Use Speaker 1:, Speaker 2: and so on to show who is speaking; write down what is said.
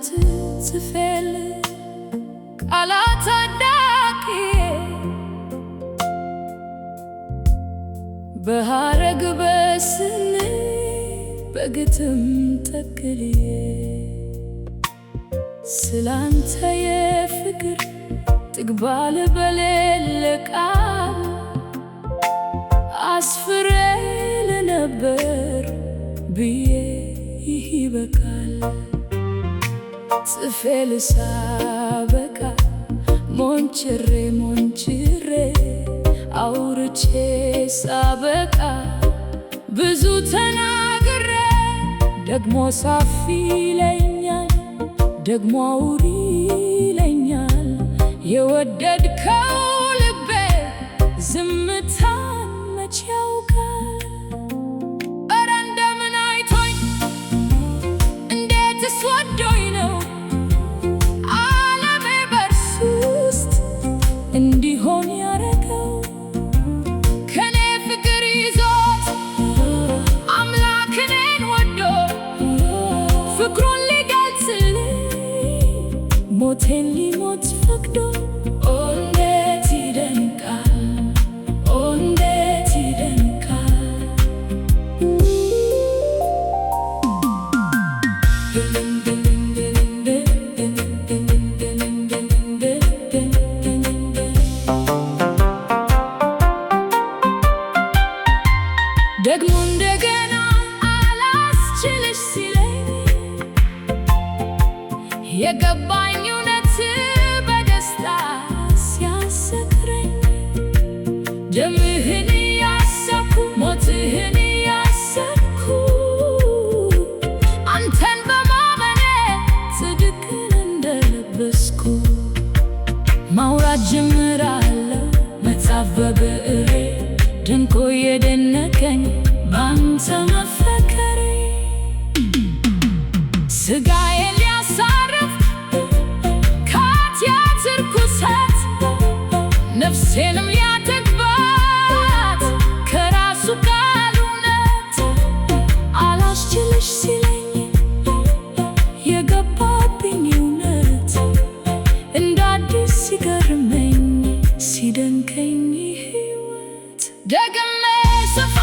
Speaker 1: ስንት ጽፌል ቃላት አዳኬ በሐረግ በስኔ በግጥም ተክልዬ ስላንተ የፍቅር ትግባል በሌለ ቃል አስፍሬ ለነበር ብዬ ይህ ይበቃል። ጽፌ ልሳበቃ ሞንችሬ አውርቼ ሳበቃ ብዙ ተናግሬ ደግሞ ሳፊ ይለኛል ደግሞ አውሪ ይለኛል የወደድከው ልቤ ዝምታን መች ያውቃል? ኧረ እንደምን አይቶኝ እንዴትስ ወዶኝ ነው ዓለሜ በእርሱ ውስጥ እንዲሆን ያረገው። ከኔ ፍቅር ይዞት አምላክ እኔን ወዶ ፍቅሩን ሊገልጽልኝ ሞቴን ሊሞት ፈቅዶ እንዴት ይደንቃል እንዴት ይደንቃል። ደግሞ እንደገና አላስችልሽ ሲለኝ የገባኝ እውነት በደስታ ሲያሰክረኝ ደምህን እያሰብኩ ሞትህን እያሰብኩ አንተን በማመኔ ጽድቅን እንደለበስኩ ማውራት ጀምራለሁ መጻፍ በብዕሬ ድንቆ የደነቀኝ ባንተ መፈከሬ ስጋዬን ሊያሳርፍ ከኃጢአት ርኩሰት ነፍሴንም ያጠግባት ከራሱ ቃል እውነት አላስችልሽ ሲለኝ የገባብኝ እውነት እንደ አዲስ ሲገርመኝ ሲደንቀኝ ሕይወት ደግሜ ስፋ